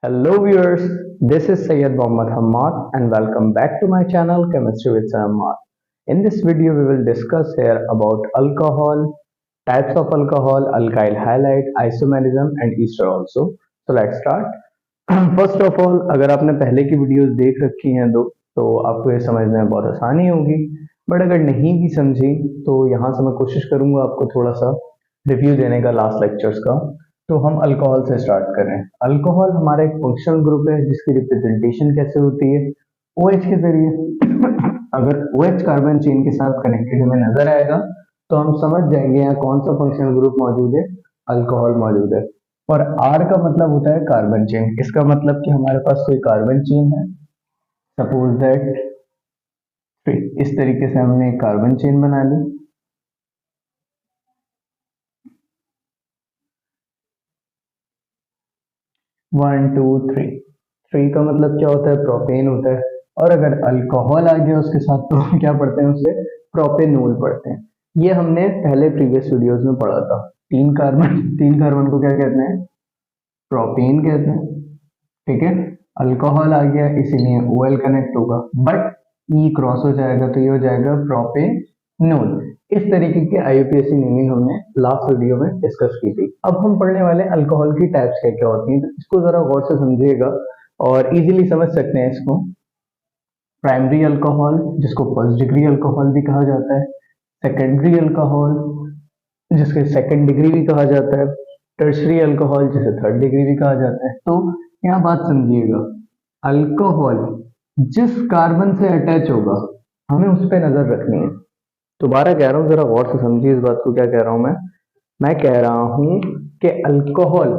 Hello viewers, this is Syed Mohammad Hammad and welcome back to my channel Chemistry with Sir Hammad. In this video we will discuss here about alcohol, types of alcohol, alkyl halide, isomerism and ester also. So let's start. First of all, अगर आपने पहले की videos देख रखी हैं तो आपको ये समझने में बहुत आसानी होगी, बट अगर नहीं भी समझी तो यहाँ से मैं कोशिश करूंगा आपको थोड़ा सा रिव्यू देने का लास्ट लेक्चर्स का। तो हम अल्कोहल से स्टार्ट करें। अल्कोहल हमारा एक फंक्शनल ग्रुप है जिसकी रिप्रेजेंटेशन कैसे होती है, OH के जरिए। अगर OH कार्बन चेन के साथ कनेक्टेड हमें नजर आएगा तो हम समझ जाएंगे यहाँ कौन सा फंक्शनल ग्रुप मौजूद है, अल्कोहल मौजूद है। और R का मतलब होता है कार्बन चेन। इसका मतलब कि हमारे पास कोई कार्बन चेन है, सपोज दैट इस तरीके से हमने एक कार्बन चेन बना ली। वन टू थ्री, थ्री का मतलब क्या होता है, प्रोपेन होता है। और अगर अल्कोहल आ गया उसके साथ तो हम क्या पढ़ते हैं, उसे प्रोपेनोल पढ़ते हैं। ये हमने पहले प्रीवियस वीडियोस में पढ़ा था। तीन कार्बन को क्या कहते हैं, प्रोपेन कहते हैं। ठीक है, अल्कोहल आ गया इसीलिए OL कनेक्ट होगा, बट E क्रॉस हो जाएगा तो ये हो जाएगा प्रोपेनोल। इस तरीके के IUPAC नेमिंग हमने लास्ट वीडियो में डिस्कस की थी। अब हम पढ़ने वाले अल्कोहल की टाइप्स क्या क्या होती हैं, तो इसको जरा गौर से समझिएगा और इजीली समझ सकते हैं इसको। प्राइमरी अल्कोहल जिसको फर्स्ट डिग्री अल्कोहल भी कहा जाता है, सेकेंडरी अल्कोहल जिसके सेकेंड डिग्री भी कहा जाता है, टर्शरी अल्कोहल जिसे थर्ड डिग्री भी कहा जाता है। तो यहाँ बात समझिएगा, अल्कोहल जिस कार्बन से अटैच होगा हमें उस पर नजर रखनी है। दोबारा कह रहा हूँ, जरा गौर से समझिए इस बात को। क्या कह रहा हूँ मैं कह रहा हूँ कि अल्कोहल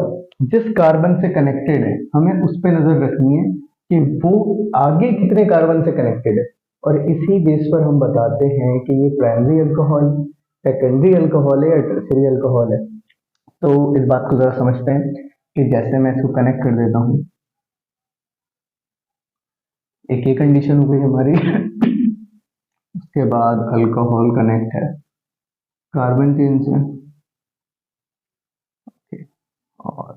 जिस कार्बन से कनेक्टेड है हमें उस पर नजर रखनी है कि वो आगे कितने कार्बन से कनेक्टेड है, और इसी बेस पर हम बताते हैं कि ये प्राइमरी अल्कोहल, सेकेंडरी अल्कोहल है या टर्शरी अल्कोहल है। तो इस बात को जरा समझते हैं कि जैसे मैं इसको कनेक्ट कर देता हूँ, एक ये कंडीशन हो गई हमारी। उसके बाद अल्कोहल कनेक्ट है कार्बन चेन से, और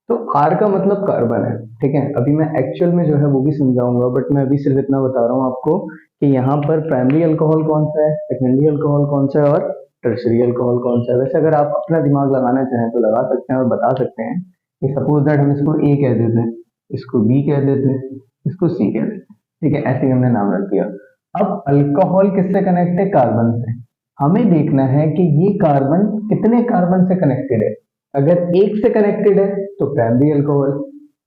तो R का मतलब कार्बन है। ठीक है, अभी मैं एक्चुअल में जो है वो भी समझाऊंगा, बट मैं अभी सिर्फ इतना बता रहा हूँ आपको कि यहाँ पर प्राइमरी अल्कोहल कौन सा है, सेकेंडरी अल्कोहल कौन सा है और टर्शरी अल्कोहल कौन सा है। वैसे अगर आप अपना दिमाग लगाना चाहें तो लगा सकते हैं और बता सकते हैं कि सपोज दैट हम इसको A कह देते हैं, इसको B कह देते हैं, इसको C कह देते हैं। ठीक है, ऐसे ही हमने नाम रख दिया। अब अल्कोहल किससे कनेक्ट है, कार्बन से। हमें देखना है कि ये कार्बन कितने कार्बन से कनेक्टेड है। अगर एक से कनेक्टेड है तो प्राइमरी अल्कोहल,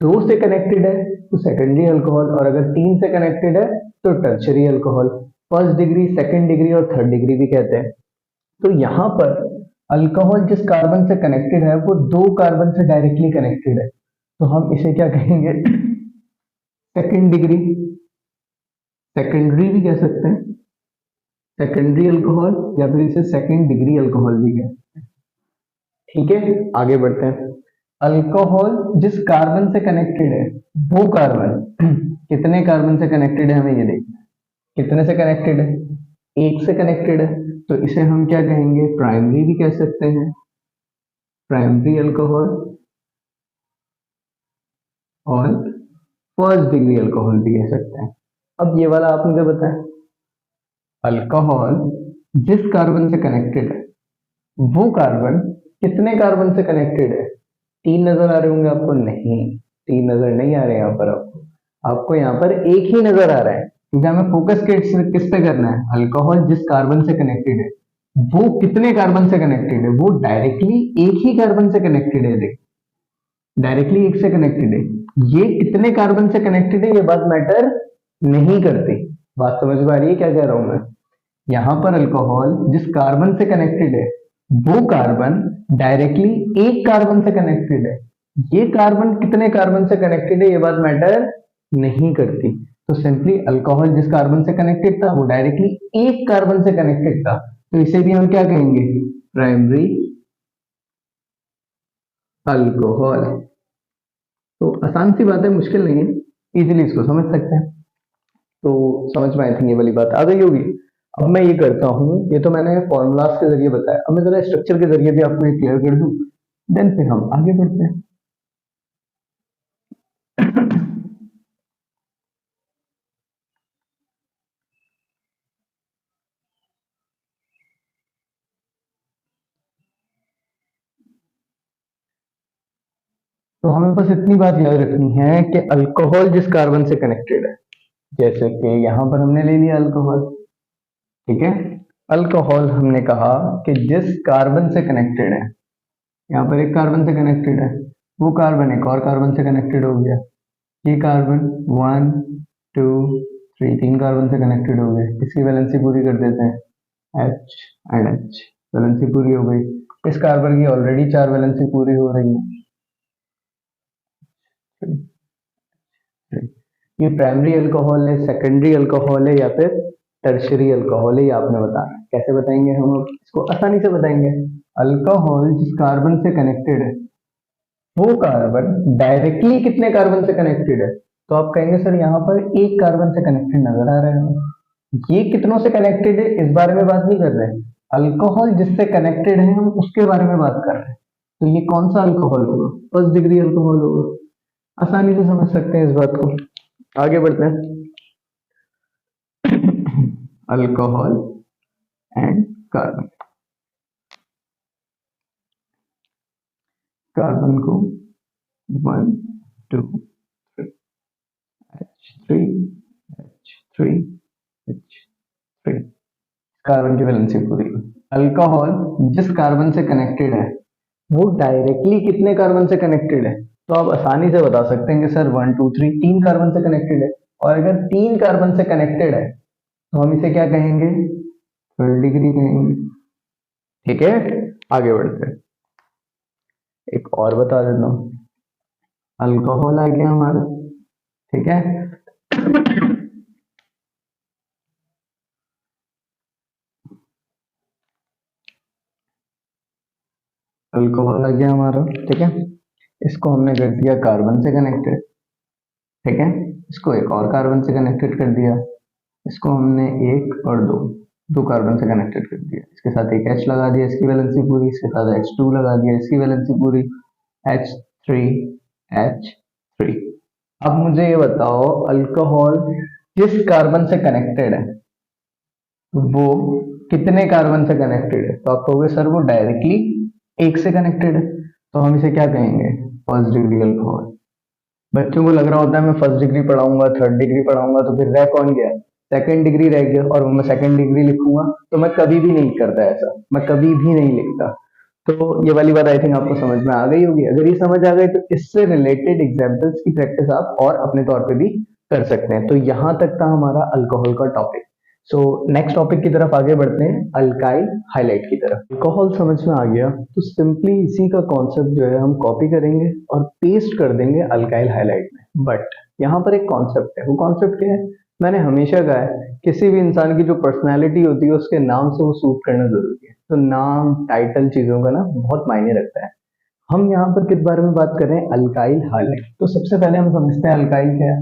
दो से कनेक्टेड है तो सेकेंडरी अल्कोहल, और अगर तीन से कनेक्टेड है तो tertiary alcohol. First degree, second degree और थर्ड डिग्री भी कहते हैं। तो यहाँ पर अल्कोहल जिस कार्बन से कनेक्टेड है वो दो कार्बन से डायरेक्टली कनेक्टेड है, तो हम इसे क्या कहेंगे, सेकेंड डिग्री, सेकेंडरी भी कह सकते हैं, सेकेंडरी अल्कोहल, या फिर इसे सेकेंड डिग्री अल्कोहल भी कहते हैं। ठीक है, आगे बढ़ते हैं। अल्कोहल जिस कार्बन से कनेक्टेड है वो कार्बन कितने कार्बन से कनेक्टेड है, हमें ये देखना है। कितने से कनेक्टेड है, एक से कनेक्टेड है, तो इसे हम क्या कहेंगे, प्राइमरी भी कह सकते हैं, प्राइमरी अल्कोहल, और फर्स्ट डिग्री अल्कोहल भी कह सकते हैं। अब ये वाला आप मुझे बताएं, अल्कोहल जिस कार्बन से कनेक्टेड है वो कार्बन कितने कार्बन से कनेक्टेड है। तीन नजर आ रहे होंगे आपको, नहीं तीन नजर नहीं आ रहे यहाँ पर आपको यहाँ पर एक ही नजर आ रहा है, क्योंकि हमें फोकस किस पे करना है, अल्कोहल जिस कार्बन से कनेक्टेड है वो कितने कार्बन से कनेक्टेड है। वो डायरेक्टली एक ही कार्बन से कनेक्टेड है, देख डायरेक्टली एक से कनेक्टेड है। ये कितने कार्बन से कनेक्टेड है ये बात मैटर नहीं करती। बात समझ में आ रही है क्या कह रहा हूं मैं। यहाँ पर अल्कोहल जिस कार्बन से कनेक्टेड है वो कार्बन डायरेक्टली एक कार्बन से कनेक्टेड है। ये कार्बन कितने कार्बन से कनेक्टेड है ये बात मैटर नहीं करती। तो सिंपली अल्कोहल जिस कार्बन से कनेक्टेड था वो डायरेक्टली एक कार्बन से कनेक्टेड था, तो इसे भी हम क्या कहेंगे, प्राइमरी अल्कोहल। तो आसान सी बात है, मुश्किल नहीं है, इजीली इसको समझ सकते हैं। तो समझ में आई थिंक ये वाली बात आ गई होगी। अब मैं ये करता हूँ, ये तो मैंने फॉर्मूलाज के जरिए बताया, अब मैं जरा स्ट्रक्चर के जरिए भी आपको ये क्लियर कर दूं, देन फिर हम आगे बढ़ते हैं। तो हमें बस इतनी बात याद रखनी है कि अल्कोहल जिस कार्बन से कनेक्टेड है, जैसे कि यहाँ पर हमने ले लिया अल्कोहल, ठीक है। अल्कोहल हमने कहा कि जिस कार्बन से कनेक्टेड है, यहाँ पर एक कार्बन से कनेक्टेड है, वो कार्बन एक और कार्बन से कनेक्टेड हो गया, ये कार्बन 1 2 3 तीन कार्बन से कनेक्टेड हो गए, इसकी वैलेंसी पूरी कर देते हैं, H एंड H, वैलेंसी पूरी हो गई। इस कार्बन की ऑलरेडी 4 वैलेंसी पूरी हो रही है। ये प्राइमरी अल्कोहल है, सेकेंडरी अल्कोहल है, या फिर टर्शरी अल्कोहल है, ये आपने बताना है। कैसे बताएंगे हम? इसको आसानी से बताएंगे। अल्कोहल जिस कार्बन से कनेक्टेड है, वो कार्बन डायरेक्टली कितने कार्बन से कनेक्टेड है? तो आप कहेंगे सर यहाँ पर एक कार्बन से कनेक्टेड नजर आ रहे हैं, ये कितनों से कनेक्टेड है इस बारे में बात नहीं कर रहे हैं, अल्कोहल जिससे कनेक्टेड है हम उसके बारे में बात कर रहे हैं। तो ये कौन सा अल्कोहल होगा? फर्स्ट डिग्री अल्कोहल होगा। आसानी से समझ सकते हैं इस बात को। आगे बढ़ते हैं। अल्कोहल एंड कार्बन, कार्बन को 1 2 H3 H3 H3, कार्बन की वैलेंसी पूरी। अल्कोहल जिस कार्बन से कनेक्टेड है, वो डायरेक्टली कितने कार्बन से कनेक्टेड है? तो आप आसानी से बता सकते हैं कि सर 1 2 3 तीन कार्बन से कनेक्टेड है, और अगर तीन कार्बन से कनेक्टेड है तो हम इसे क्या कहेंगे? थर्ड डिग्री कहेंगे, ठीक है। आगे बढ़ते हैं, एक और बता देता हूँ। अल्कोहल आ गया हमारा, ठीक है। अल्कोहल आ गया हमारा, ठीक है। इसको हमने कर दिया कार्बन से कनेक्टेड, ठीक है। इसको एक और कार्बन से कनेक्टेड कर दिया, इसको हमने एक और दो कार्बन से कनेक्टेड कर दिया, इसके साथ एक H लगा दिया, इसकी वैलेंसी पूरी, इसके साथ H2 लगा दिया, इसकी वैलेंसी पूरी, H3 H3। अब मुझे ये बताओ, अल्कोहल जिस कार्बन से कनेक्टेड है वो कितने कार्बन से कनेक्टेड है? तो आप कहोगे सर वो डायरेक्टली एक से कनेक्टेड है, तो हम इसे क्या कहेंगे? First degree alcohol. बच्चों को लग रहा होता है मैं फर्स्ट डिग्री पढ़ाऊंगा, थर्ड डिग्री पढ़ाऊंगा, तो फिर रह कौन गया? सेकंड डिग्री रह गया, और मैं सेकंड डिग्री लिखूंगा तो मैं कभी भी नहीं करता ऐसा, मैं कभी भी नहीं लिखता। तो ये वाली बात आई थिंक आपको समझ में आ गई होगी। अगर ये समझ आ गई तो इससे रिलेटेड एग्जाम्पल्स की प्रैक्टिस आप और अपने तौर पे भी कर सकते हैं। तो यहाँ तक था हमारा अल्कोहल का टॉपिक। सो नेक्स्ट टॉपिक की तरफ आगे बढ़ते हैं, अल्काइल हाइलाइट की तरफ। अल्कोहल समझ में आ गया तो सिंपली इसी का कॉन्सेप्ट जो है हम कॉपी करेंगे और पेस्ट कर देंगे अल्काइल हाइलाइट में। बट यहाँ पर एक कॉन्सेप्ट है, वो कॉन्सेप्ट क्या है? मैंने हमेशा कहा है किसी भी इंसान की जो पर्सनैलिटी होती है उसके नाम से वो सूट करना जरूरी है। तो नाम, टाइटल चीजों का ना बहुत मायने रखता है। हम यहाँ पर किस बारे में बात कर रहे हैं? Alkyl highlight. तो सबसे पहले हम समझते हैं अल्काइल क्या है।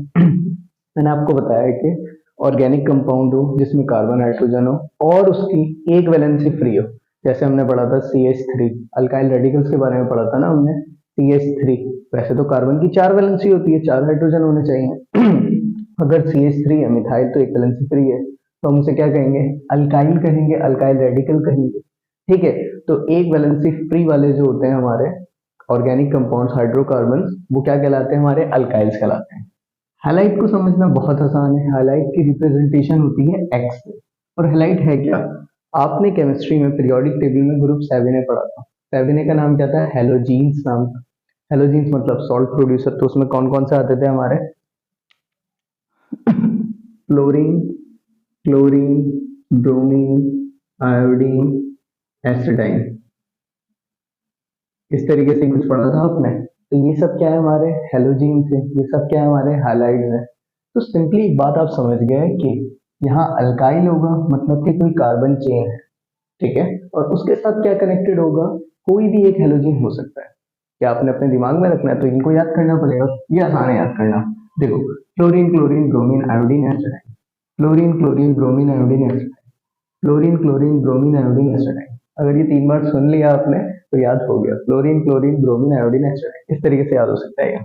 मैंने आपको बताया कि ऑर्गेनिक कंपाउंड हो जिसमें कार्बन हाइड्रोजन हो और उसकी एक वैलेंसी फ्री हो। जैसे हमने पढ़ा था CH3, अल्काइल रेडिकल्स के बारे में पढ़ा था ना हमने, CH3। वैसे तो कार्बन की 4 वैलेंसी होती है, 4 हाइड्रोजन होने चाहिए। अगर CH3 है मिथाइल तो एक वैलेंसी फ्री है, तो हम उसे क्या कहेंगे? अल्काइल कहेंगे, अल्काइल रेडिकल कहेंगे, ठीक है। तो एक वैलेंसी फ्री वाले जो होते हैं हमारे ऑर्गेनिक कंपाउंड्स, हाइड्रोकार्बन, वो क्या कहलाते हैं? हमारे अल्काइल्स कहलाते हैं। हैलाइट को समझना बहुत आसान है। हैलाइट की रिप्रेजेंटेशन होती है X से। और हैलाइट है क्या? आपने केमिस्ट्री में पीरियोडिक टेबल में ग्रुप 7A पढ़ा था। 7A का नाम क्या था? हेलोजीन्स नाम था। हेलोजीन्स मतलब सॉल्ट प्रोड्यूसर। तो उसमें कौन कौन से आते थे हमारे? Fluorine, chlorine, bromine, iodine, astatine. इस तरीके से कुछ पढ़ा था आपने। तो ये सब क्या है? हमारे हेलोजीन्स है। ये सब क्या है? हमारे हैलाइड्स है। तो सिंपली एक बात आप समझ गए कि यहाँ अल्काइल होगा मतलब कि कोई कार्बन चेन है, ठीक है, और उसके साथ क्या कनेक्टेड होगा? कोई भी एक हेलोजीन हो सकता है। क्या आपने अपने दिमाग में रखना है, तो इनको याद करना पड़ेगा। ये आसान है याद करना। देखो, chlorine, chlorine, bromine, iodine, astatine. Chlorine, chlorine, bromine, iodine, astatine. Fluorine, chlorine, bromine, iodine, astatine. अगर ये 3 बार सुन लिया आपने तो याद हो गया, fluorine, chlorine, bromine, iodine, astatine, इस तरीके से याद हो सकता है ये।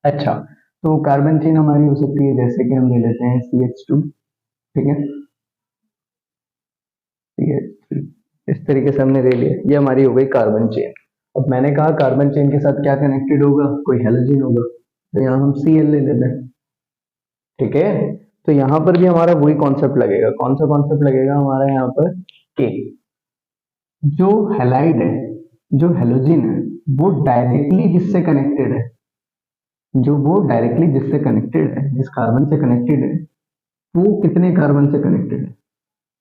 अच्छा, तो कार्बन चेन हमारी हो सकती है, जैसे कि हम ले लेते हैं CH2, ठीक है, CH3, इस तरीके से हमने ले लिया, ये हमारी हो गई कार्बन चेन। अब मैंने कहा कार्बन चेन के साथ क्या कनेक्टेड होगा, कोई हेलोजन होगा, तो यहाँ हम Cl ले लेते हैं, ठीक है। तो यहाँ पर भी हमारा वही कॉन्सेप्ट लगेगा, कौन सा कॉन्सेप्ट लगेगा हमारा यहाँ पर, के जो हैलाइड है, जो हेलोजन है, वो डायरेक्टली जिससे कनेक्टेड है, जो वो डायरेक्टली जिससे कनेक्टेड है, जिस कार्बन से कनेक्टेड है, वो कितने कार्बन से कनेक्टेड है,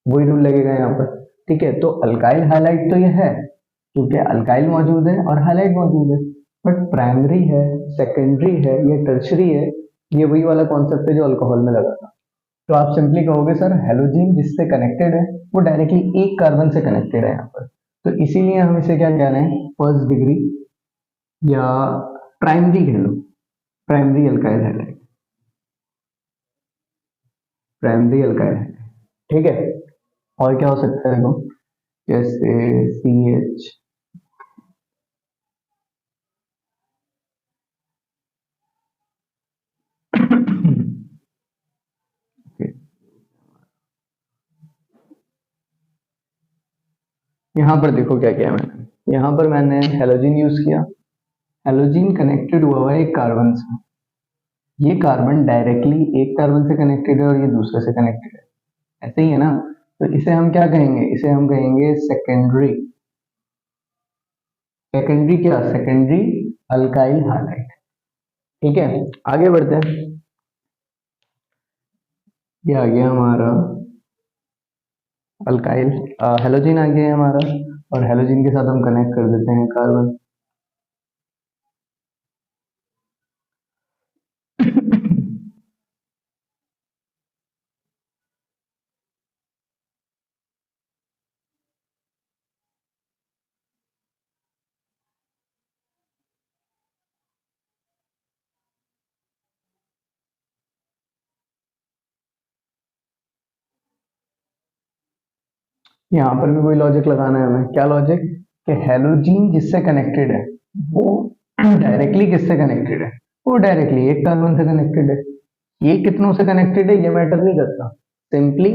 वही रूल लगेगा यहाँ पर, ठीक है। तो अल्काइल हाइलाइट तो ये है, क्योंकि अल्काइल मौजूद है और हाइलाइट मौजूद है, बट प्राइमरी है, सेकेंडरी है या टर्शरी है, ये वही वाला कॉन्सेप्ट है जो अल्कोहल में लगा था। तो आप सिंपली कहोगे सर हेलोजन जिससे कनेक्टेड है वो डायरेक्टली एक कार्बन से कनेक्टेड है यहाँ पर, तो इसीलिए हम इसे क्या कह रहे हैं, फर्स्ट डिग्री या प्राइमरी कह लो, primary alkyl halide, primary alkyl halide, ठीक है। और क्या हो सकता है देखो, जैसे CH, यहाँ पर देखो क्या किया मैंने, यहाँ पर मैंने हेलोजन यूज किया, हेलोजन कनेक्टेड हुआ है एक कार्बन से, ये कार्बन डायरेक्टली एक कार्बन से कनेक्टेड है और ये दूसरे से कनेक्टेड है, ऐसे ही है ना। तो इसे हम क्या कहेंगे, इसे हम कहेंगे सेकेंडरी, सेकेंडरी क्या, सेकेंडरी अल्काइल हाइलाइट, ठीक है। आगे बढ़ते हैं, ये आ गया हमारा अल्काइल, हेलोजन आ गया हमारा, और हेलोजन के साथ हम कनेक्ट कर देते हैं कार्बन। यहाँ पर भी वही लॉजिक लगाना है हमें, क्या लॉजिक, कि हेलोजन जिससे कनेक्टेड है वो डायरेक्टली किससे कनेक्टेड है, वो डायरेक्टली एक कार्बन से कनेक्टेड है, ये कितनों से कनेक्टेड है ये मैटर नहीं करता, सिंपली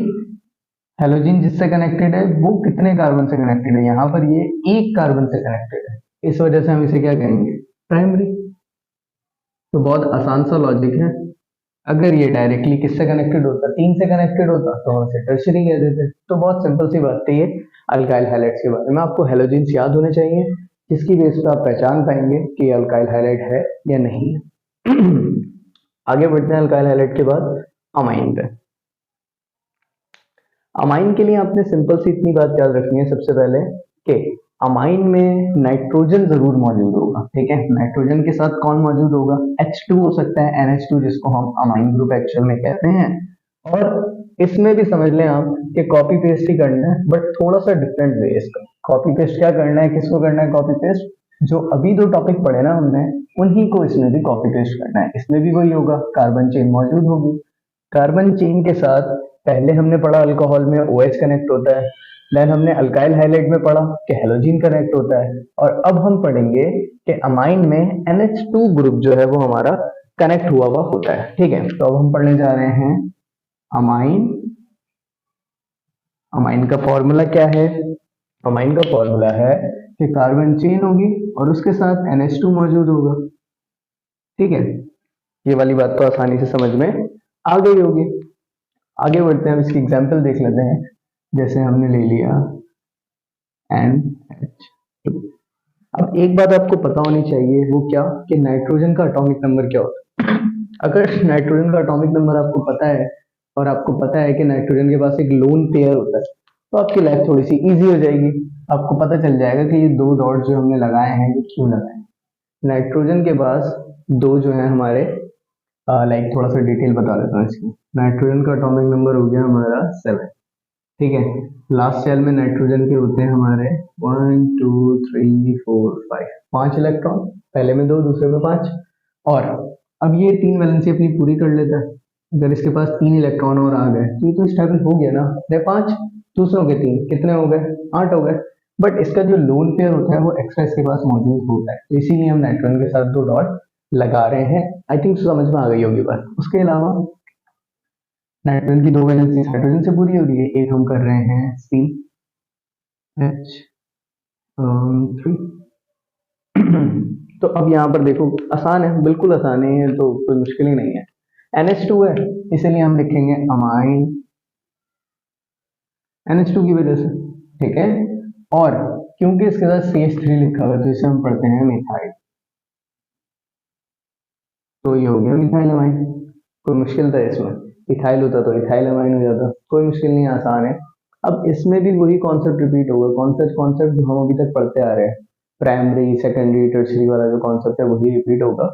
हेलोजन जिससे कनेक्टेड है वो कितने कार्बन से कनेक्टेड है, यहाँ पर ये एक कार्बन से कनेक्टेड है, इस वजह से हम इसे क्या कहेंगे, प्राइमरी। तो बहुत आसान सा लॉजिक है, अगर ये डायरेक्टली किससे कनेक्टेड होता, 3 से कनेक्टेड होता तो हम इसे टर्शरी कह देते। तो बहुत सिंपल सी बात है ये अल्काइल हाइलाइट्स के बारे में, आपको हेलोजेंस याद होने चाहिए, जिसकी बेस पर आप पहचान पाएंगे कि अल्काइल हाइलाइट है या नहीं है। आगे बढ़ते हैं अल्काइल हाइलाइट के बाद अमाइन पे। अमाइन के लिए आपने सिंपल सी इतनी बात याद रखनी है सबसे पहले, कि अमाइन में नाइट्रोजन जरूर मौजूद होगा, ठीक है। नाइट्रोजन के साथ कौन मौजूद होगा, H2 हो सकता है, NH2 जिसको हम अमाइन ग्रुप एक्चुअल में कहते हैं। और इसमें भी समझ लें आप कि कॉपी पेस्ट ही करना है, बट थोड़ा सा डिफरेंट वे इसका। कॉपी पेस्ट क्या करना है, किसको करना है कॉपी पेस्ट, जो अभी 2 टॉपिक पढ़े ना हमने उन्हीं को इसमें भी कॉपी पेस्ट करना है। इसमें भी वही होगा, कार्बन चेन मौजूद होगी, कार्बन चेन के साथ पहले हमने पढ़ा अल्कोहल में OH कनेक्ट होता है, देन हमने अल्काइल हाइलाइट में पढ़ा कि हेलोजन कनेक्ट होता है, और अब हम पढ़ेंगे कि अमाइन में NH2 ग्रुप जो है वो हमारा कनेक्ट हुआ हुआ होता है, ठीक है। तो अब हम पढ़ने जा रहे हैं अमाइन। अमाइन का फॉर्मूला क्या है, अमाइन का फॉर्मूला है कि कार्बन चेन होगी और उसके साथ NH2 मौजूद होगा, ठीक है। ये वाली बात तो आसानी से समझ में आ गई होगी। आगे बढ़ते हैं, अब इसकी एग्जाम्पल देख लेते हैं। जैसे हमने ले लिया NH2। अब एक बात आपको पता होनी चाहिए, वो क्या, कि नाइट्रोजन का एटॉमिक नंबर क्या होता है। अगर नाइट्रोजन का एटॉमिक नंबर आपको पता है और आपको पता है कि नाइट्रोजन के पास एक लोन पेयर होता है, तो आपकी लाइफ थोड़ी सी इजी हो जाएगी। आपको पता चल जाएगा कि ये 2 डॉट जो हमने लगाए हैं ये क्यों लगाए हैं। नाइट्रोजन के पास 2 जो है हमारे, लाइक थोड़ा सा डिटेल बता देता हूँ इसकी। नाइट्रोजन का एटॉमिक नंबर हो गया हमारा 7, ठीक है। लास्ट सेल में नाइट्रोजन के होते हैं हमारे 1 2 3 4 5, 5 इलेक्ट्रॉन, पहले में 2 दूसरे में 5। और अब ये 3 वैलेंसी अपनी पूरी कर लेता है, अगर इसके पास 3 इलेक्ट्रॉन और आ गए तो ये तो स्टेबल हो गया ना, 5। दूसरों के 3, कितने हो गए? 8 हो गए। बट इसका जो लोन पेयर होता है वो एक्स्ट्रा इसके पास मौजूद होता है, तो इसीलिए हम नाइट्रोजन के साथ 2 डॉट लगा रहे हैं। आई थिंक समझ में आ गई होगी बात। उसके अलावा नाइट्रोजन की 2 वैलेंसी हाइड्रोजन से पूरी हो रही है, एक हम कर रहे हैं CH3। तो अब यहाँ पर देखो आसान है, बिल्कुल आसान है, तो कोई मुश्किल ही नहीं है। NH2 है, इसलिए हम लिखेंगे अमाइन NH2 की वजह से, ठीक है। और क्योंकि इसके साथ CH3 लिखा हुआ है तो इसे हम पढ़ते हैं मिथाइल, तो ये हो गया मिथाइल अमाइन। कोई मुश्किल था इसमें? इथाइल होता तो इथाइल अमाइन हो जाता, कोई मुश्किल नहीं, आसान है। अब इसमें भी वही कॉन्सेप्ट रिपीट होगा, कॉन्सेप्ट जो हम अभी तक पढ़ते आ रहे हैं, प्राइमरी सेकेंडरी टर्सरी वाला जो कॉन्सेप्ट है वही रिपीट होगा।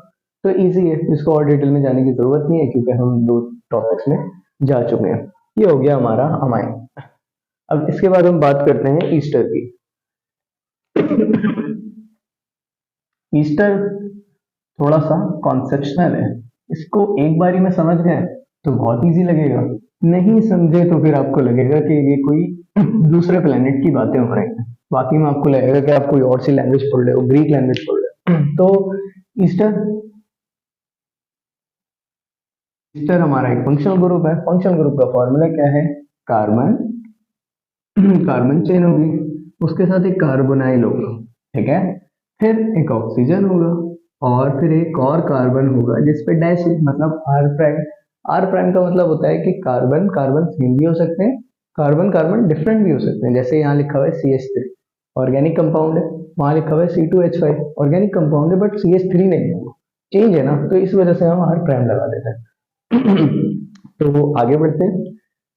तो इजी है, इसको और डिटेल में जाने की जरूरत नहीं है क्योंकि हम 2 टॉपिक्स में जा चुके हैं। ये हो गया हमारा अमाइन। अब इसके बाद हम बात करते हैं ईस्टर की। ईस्टर थोड़ा सा कॉन्सेप्शनल है, इसको एक बारी में समझ गए तो बहुत इजी लगेगा, नहीं समझे तो फिर आपको लगेगा कि ये कोई दूसरे प्लेनेट की बातें हो रही हैं, बाकी में आपको लगेगा कि आप कोई और सी लैंग्वेज पढ़ रहे हो, ग्रीक लैंग्वेज पढ़ रहे हो। तो ईस्टर ईस्टर हमारा एक फंक्शनल ग्रुप है। फंक्शनल ग्रुप का फॉर्मूला क्या है? कार्बन कार्बन चेन होगी, उसके साथ एक कार्बोनाइल होगा, ठीक है, फिर एक ऑक्सीजन होगा और फिर एक और कार्बन होगा जिसपे डैश मतलब आर प्राइम। आर प्राइम का मतलब होता है कि कार्बन कार्बन सेम भी हो सकते हैं, कार्बन कार्बन डिफरेंट भी हो सकते हैं। जैसे यहाँ लिखा हुआ है CH3 ऑर्गेनिक कंपाउंड है, वहां लिखा हुआ है C2H5 ऑर्गेनिक कंपाउंड है बट CH3 नहीं है, चेंज है ना, तो इस वजह से हम आर प्राइम लगा देते हैं। तो आगे बढ़ते हैं,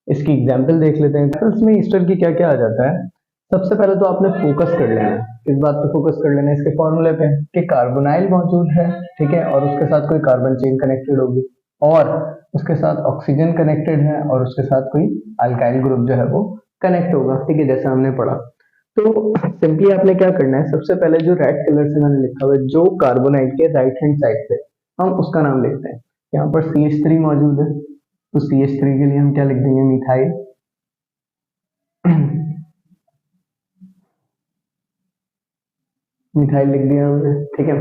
इसकी एग्जाम्पल देख लेते हैं। तो इसमें ईस्टर की क्या क्या आ जाता है। सबसे पहले तो आपने फोकस कर लेना है, किस बात पे फोकस कर लेना है? इसके फॉर्मूले पे कि कार्बोनाइल मौजूद है, ठीक है, और उसके साथ कोई कार्बन चेन कनेक्टेड होगी और उसके साथ ऑक्सीजन कनेक्टेड है और उसके साथ कोई अल्काइल ग्रुप जो है वो कनेक्ट होगा, ठीक है, जैसा हमने पढ़ा। तो सिंपली आपने क्या करना है, सबसे पहले जो रेड कलर से मैंने लिखा हुआ है जो कार्बोनाइल के राइट हैंड साइड पे, हम उसका नाम लिखते हैं। यहाँ पर CH3 मौजूद है तो CH3 के लिए हम क्या लिख देंगे? मिथाइल। मिथाइल लिख दिया हमने, ठीक है।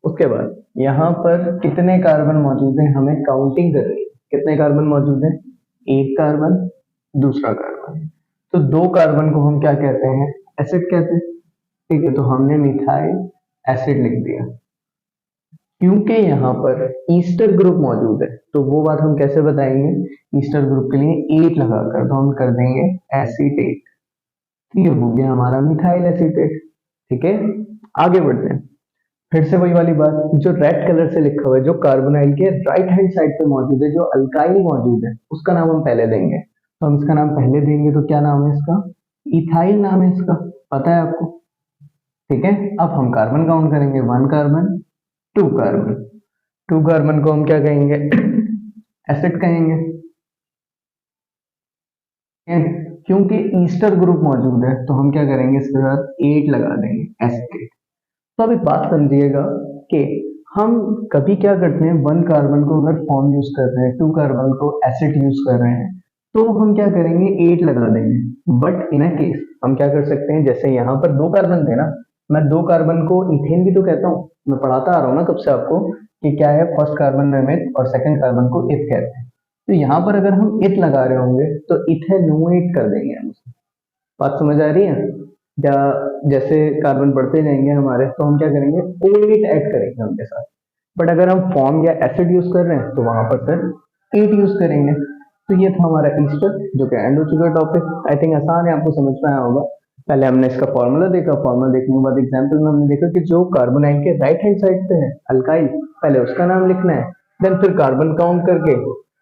उसके बाद यहाँ पर कितने कार्बन मौजूद हैं हमें काउंटिंग करनी है। कितने कार्बन मौजूद हैं? एक कार्बन, दूसरा कार्बन, तो 2 कार्बन को हम क्या कहते हैं? एसिड कहते हैं, ठीक है। तो हमने मिथाइल एसिड लिख दिया। क्योंकि यहाँ पर ईस्टर ग्रुप मौजूद है तो वो बात हम कैसे बताएंगे? ईस्टर ग्रुप के लिए 8 लगाकर, तो हम कर देंगे एसीटेट, ये हो गया हमारा मिथाइल एसीटेट, ठीक है। आगे बढ़ते हैं, फिर से वही वाली बात, जो रेड कलर से लिखा हुआ है जो कार्बोनाइल के राइट हैंड साइड पे मौजूद है, जो अल्काइल मौजूद है उसका नाम हम पहले देंगे। तो हम इसका नाम पहले देंगे तो क्या नाम है इसका? इथाइल नाम है इसका, पता है आपको, ठीक है। अब हम कार्बन काउंट करेंगे, 1 कार्बन, 2 कार्बन, 2 कार्बन को हम क्या कहेंगे? एसिड कहेंगे, क्योंकि ईस्टर ग्रुप मौजूद है तो हम क्या करेंगे? इसके साथ 8 लगा देंगे एसिड। तो अब एक बात समझिएगा कि हम कभी क्या करते हैं, 1 कार्बन को अगर फॉर्म यूज कर रहे हैं, 2 कार्बन को एसिड यूज कर रहे हैं, तो हम क्या करेंगे? 8 लगा देंगे। बट इन अ केस हम क्या कर सकते हैं, जैसे यहाँ पर 2 कार्बन थे ना, मैं 2 कार्बन को इथेन भी तो कहता हूँ, मैं पढ़ाता आ रहा हूँ ना कब से आपको कि क्या है, फर्स्ट कार्बन में मिथ और सेकंड कार्बन को इथ कहते हैं। तो यहाँ पर अगर हम इथ लगा रहे होंगे तो इथेनोएट कर देंगे हम उसे। बात समझ आ रही है? या जैसे कार्बन बढ़ते जाएंगे हमारे तो हम क्या करेंगे? O8 ऐड करेंगे उनके साथ। बट अगर हम फॉर्म या एसिड यूज कर रहे हैं तो वहां पर फिर 8 यूज करेंगे। तो ये था हमारा ईस्टर जो कि एंड हो चुका टॉपिक। आई थिंक आसान है, आपको समझ में आया होगा। पहले हमने इसका फॉर्मूला देखा, फॉर्मूला देखने के बाद एग्जाम्पल में हमने देखा कि जो कार्बोनाइल के राइट हैंड साइड पे है अल्काइल, पहले उसका नाम लिखना है, देन फिर कार्बन काउंट करके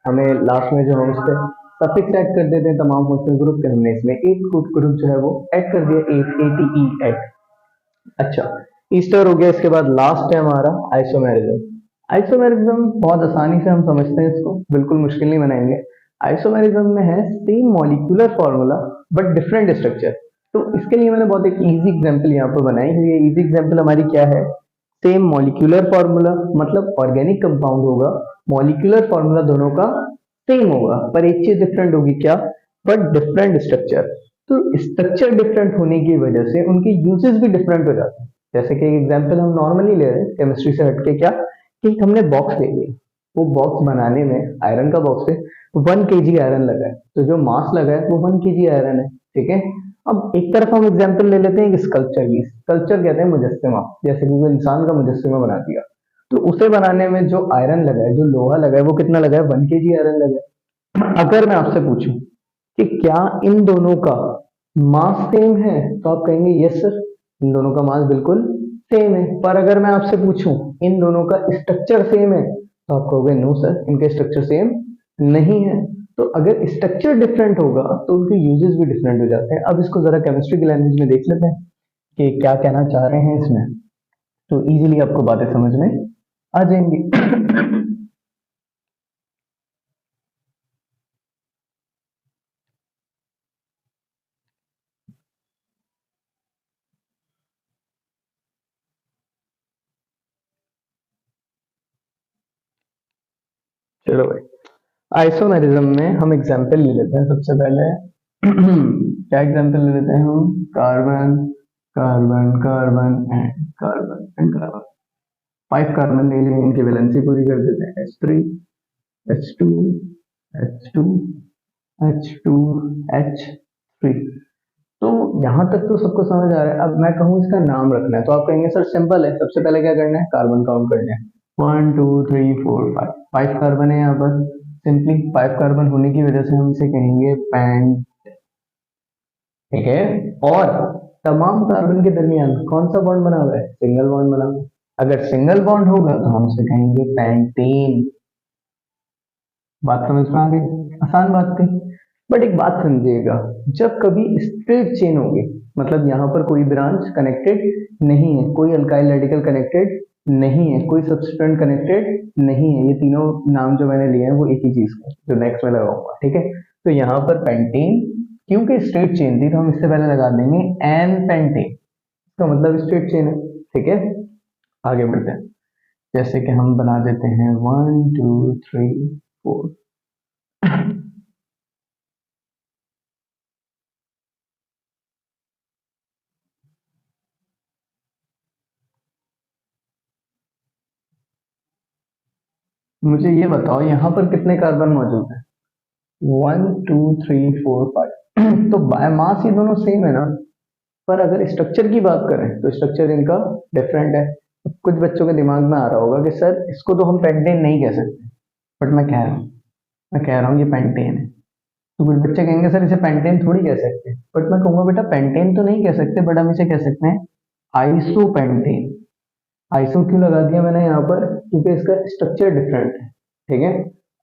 हमें लास्ट में जो हम उससे सफिक्स ऐड कर देते हैं तमाम फंक्शनल ग्रुप के, हमने इसमें एक ग्रुप जो है वो ऐड कर दिया, 8 ATE। अच्छा, ईस्टर हो गया। इसके बाद लास्ट है हमारा आइसोमेरिज्म। आइसोमेरिज्म बहुत आसानी से हम समझते हैं, इसको बिल्कुल मुश्किल नहीं बनाएंगे। आइसोमेरिज्म में है same molecular formula but different structure. तो इसके लिए मैंने बहुत एक इजी एग्जांपल यहाँ पर बनाई है। ये इजी एग्जांपल हमारी क्या है? सेम मॉलिक्यूलर फॉर्मूला, मतलब ऑर्गेनिक कंपाउंड होगा, मॉलिक्यूलर फॉर्मूला दोनों का सेम होगा पर एक चीज डिफरेंट होगी, क्या? But different structure. तो स्ट्रक्चर डिफरेंट होने की वजह से उनके यूजेस भी डिफरेंट हो जाते हैं। जैसे कि एक एग्जांपल हम नॉर्मली ले रहे हैं केमिस्ट्री से हटके, क्या कि हमने बॉक्स ले लिया, वो बॉक्स बनाने में आयरन का बॉक्स है, 1 kg आयरन लगा है, तो जो मास लगा है वो 1 kg आयरन है, ठीक है। अब एक तरफ हम एग्जांपल ले लेते हैं एक स्कल्पचर की। स्कल्पचर कहते हैं मुजस्समा, जैसे कि वो इंसान का मुजस्समा बना दिया, तो उसे बनाने में जो आयरन लगा है, जो लोहा लगा है, वो कितना लगा है, 1 kg आयरन लगा है। अगर मैं आपसे पूछूं कि क्या इन दोनों का मास सेम है, तो आप कहेंगे यस सर, इन दोनों का मास बिल्कुल सेम है। पर अगर मैं आपसे पूछूं इन दोनों का स्ट्रक्चर सेम है, तो आप कहोगे नो सर, इनके स्ट्रक्चर सेम नहीं है। तो अगर स्ट्रक्चर डिफरेंट होगा तो उनके यूजेस भी डिफरेंट हो जाते हैं। अब इसको जरा केमिस्ट्री की लैंग्वेज में देख लेते हैं कि क्या कहना चाह रहे हैं इसमें, तो इजीली आपको बातें समझ में आ जाएंगी। चलो भाई, आइसोमेरिज्म में हम एग्जांपल ले लेते हैं सबसे पहले। क्या एग्जांपल ले लेते हैं हम, carbon carbon carbon and carbon and carbon. 5 carbon ले लेंगे, इनकी वैलेंसी पूरी कर देते हैं, H3 H2 H2 H2 H3। तो यहाँ तक तो सबको समझ आ रहा है। अब मैं कहूँ इसका नाम रखना है, तो आप कहेंगे सर सिंपल है, सबसे पहले क्या करना है, कार्बन काउंट करना है, 1 2 3 4 5। 5 कार्बन है यहाँ पर, सिंपली 5 कार्बन होने की वजह से हम इसे कहेंगे पेंट, ठीक है। और तमाम कार्बन के दरमियान कौन सा बॉन्ड बना हुआ है, सिंगल बॉन्ड बना हुआ है। अगर सिंगल बॉन्ड होगा तो हम उसे कहेंगे पेंटेन। बात समझ में आ गई, आसान बात थी। बट एक बात समझिएगा, जब कभी स्ट्रेट चेन होगी, मतलब यहाँ पर कोई ब्रांच कनेक्टेड नहीं है, कोई अल्काइल रेडिकल कनेक्टेड नहीं है, कोई सब्स्टिट्यूएंट कनेक्टेड नहीं है, ये तीनों नाम जो मैंने लिए हैं वो एक ही चीज का जो नेक्स्ट में लगाऊंगा, ठीक है। तो यहाँ पर पेंटेन, क्योंकि स्ट्रेट चेन थी तो हम इससे पहले लगा देंगे एन पेंटेन, इसका मतलब स्ट्रेट चेन है, ठीक है। आगे बढ़ते हैं, जैसे कि हम बना देते हैं 1 2 3 4। मुझे ये बताओ यहाँ पर कितने कार्बन मौजूद है, 1 2 3 4 5। तो बाय मास ये दोनों सेम है ना, पर अगर स्ट्रक्चर की बात करें तो स्ट्रक्चर इनका डिफरेंट है। कुछ बच्चों के दिमाग में आ रहा होगा कि सर इसको तो हम पेंटेन नहीं कह सकते, बट मैं कह रहा हूँ ये पेंटेन है। तो कुछ बच्चे कहेंगे सर इसे पेंटेन थोड़ी कह सकते, बट मैं कहूंगा बेटा पेंटेन तो नहीं कह सकते, बट हम इसे कह सकते हैं आइसो पेंटेन। आइसो क्यों लगा दिया मैंने यहाँ पर, क्योंकि इसका स्ट्रक्चर डिफरेंट है, ठीक है।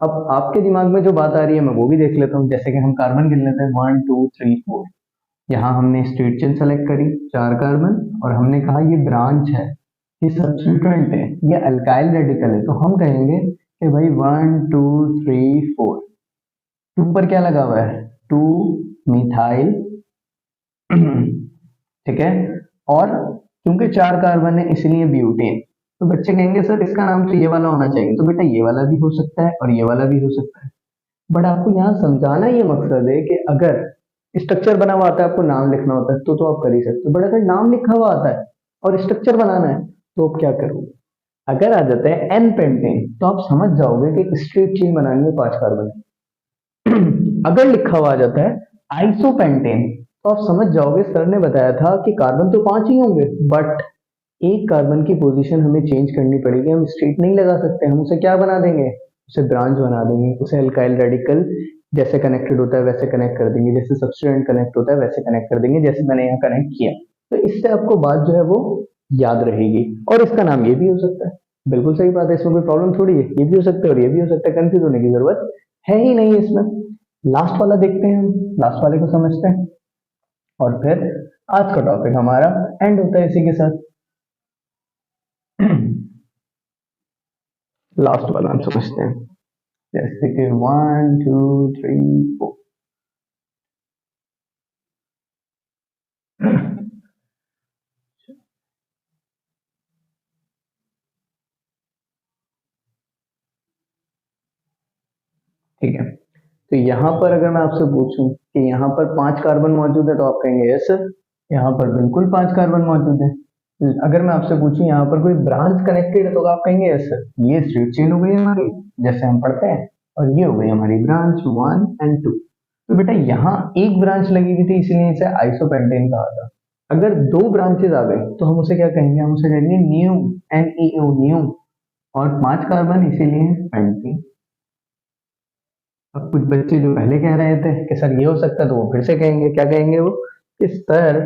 अब आपके दिमाग में जो बात आ रही है मैं वो भी देख लेता हूँ। जैसे कि हम कार्बन गिन लेते हैं, 1 2 3 4। यहाँ हमने स्ट्रेट चेन सेलेक्ट करी, 4 कार्बन, और हमने कहा ये ब्रांच है, ये सब्स्टिट्यूएंट है, ये अल्काइल रेडिकल है, तो हम कहेंगे कि भाई 1 2 3 4। टू पर क्या लगा हुआ है, टू मिथाइल, ठीक है। और क्योंकि 4 कार्बन है इसलिए ब्यूटेन। तो बच्चे कहेंगे सर इसका नाम तो ये वाला होना चाहिए, तो बेटा ये वाला भी हो सकता है और ये वाला भी हो सकता है। बट आपको यहाँ समझाना ये मकसद है कि अगर स्ट्रक्चर बना हुआ आता है, आपको नाम लिखना होता है तो आप कर ही सकते हो, बट अगर नाम लिखा हुआ आता है और स्ट्रक्चर बनाना है तो आप क्या करोगे। अगर आ जाता है एन पेंटेन तो आप समझ जाओगे कि स्ट्रेट चेन बनानी है 5 कार्बन। अगर लिखा हुआ आ जाता है आइसोपेंटेन तो आप समझ जाओगे सर ने बताया था कि कार्बन तो 5 ही होंगे, बट एक कार्बन की पोजीशन हमें चेंज करनी पड़ेगी, हम स्ट्रेट नहीं लगा सकते, हम उसे क्या बना देंगे, उसे ब्रांच बना देंगे, उसे अल्काइल रेडिकल जैसे कनेक्टेड होता है वैसे कनेक्ट कर देंगे, जैसे सब्सटेंट कनेक्ट होता है वैसे कनेक्ट कर देंगे, जैसे मैंने यहाँ कनेक्ट किया। तो इससे आपको बात जो है वो याद रहेगी। और इसका नाम ये भी हो सकता है, बिल्कुल सही बात है, इसमें कोई प्रॉब्लम थोड़ी है, ये भी हो सकता है और ये भी हो सकता है, कंफ्यूज होने की जरूरत है ही नहीं इसमें। लास्ट वाला देखते हैं, हम लास्ट वाले को समझते हैं और फिर आज का टॉपिक हमारा एंड होता है इसी के साथ। लास्ट वाला हम समझते हैं, जैसे कि 1 2 3 4। ठीक है, तो यहाँ पर अगर मैं आपसे पूछूं कि यहाँ पर 5 कार्बन मौजूद है तो आप कहेंगे यस सर, यहाँ पर बिल्कुल 5 कार्बन मौजूद है। अगर मैं आपसे पूछूं यहाँ पर कोई ब्रांच कनेक्टेड है तो आप कहेंगे यस सर, ये स्ट्रेट चेन हो गई हमारी जैसे हम पढ़ते हैं, और ये हो गई हमारी ब्रांच 1 एंड 2। तो बेटा यहाँ एक ब्रांच लगी हुई थी इसलिए इसे आइसोपेंटेन कहा था। अगर 2 ब्रांचेस आ गई तो हम उसे क्या कहेंगे, हम उसे कहेंगे न्यू, NEU न्यू, और 5 कार्बन इसीलिए पेंटेन। अब कुछ बच्चे जो पहले कह रहे थे कि सर ये हो सकता है तो वो फिर से कहेंगे, क्या कहेंगे वो, कि सर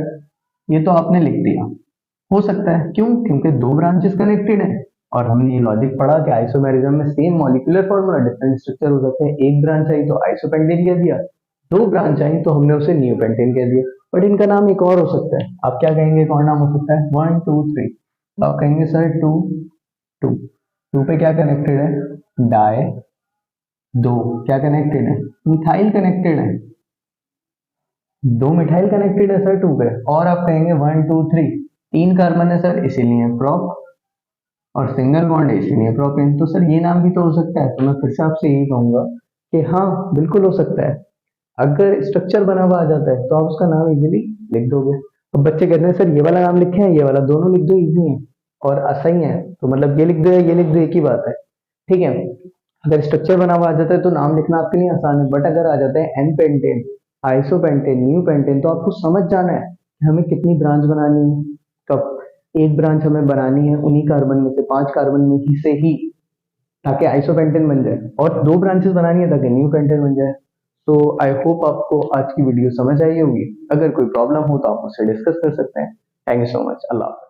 ये तो आपने लिख दिया, हो सकता है, क्यों, क्योंकि 2 ब्रांचेस कनेक्टेड हैं और हमने ये लॉजिक पढ़ा कि आइसोमेरिज्म में same molecular formula different structure हो सकते हैं। एक ब्रांच आई तो आइसोपेंटेन कह दिया, 2 ब्रांच आई तो हमने उसे न्यूपेंटेन कह दिया, बट इनका नाम एक और हो सकता है। आप क्या कहेंगे, कौन नाम हो सकता है, 1 2 3, तो आप कहेंगे सर 2 2 2 पे क्या कनेक्टेड है, डाई, 2 क्या कनेक्टेड है, मिथाइल कनेक्टेड है, 2 मिथाइल कनेक्टेड है सर 2 पे, और आप कहेंगे 1 2 3 3 कार्बन है सर इसीलिए प्रोप, और सिंगल बॉन्ड है इसीलिए प्रोपेन। तो सर ये नाम भी तो हो सकता है। तो मैं फिर से आपसे यही कहूंगा कि हाँ बिल्कुल हो सकता है, अगर स्ट्रक्चर बना हुआ आ जाता है तो आप उसका नाम इजीली लिख दोगे। अब बच्चे कहते हैं सर ये वाला नाम लिखे हैं, ये वाला, दोनों लिख दो, इजी है और सही है, तो मतलब ये लिख दो या ये लिख दो एक ही बात है, ठीक है। अगर स्ट्रक्चर बना हुआ आ जाता है तो नाम लिखना आपके लिए आसान है, बट अगर आ जाता है n pentane, isopentane, neo pentane, तो आपको समझ जाना है कि हमें कितनी ब्रांच बनानी है, कब एक ब्रांच हमें बनानी है उन्हीं कार्बन में से, 5 कार्बन में ही से ही, ताकि आइसोपेंटेन बन जाए, और 2 ब्रांचेस बनानी है ताकि न्यू पेंटेन बन जाए। तो आई होप आपको आज की वीडियो समझ आई होगी। अगर कोई प्रॉब्लम हो तो आप मुझसे डिस्कस कर सकते हैं। Thank you so much. अल्लाह हाफ़िज़।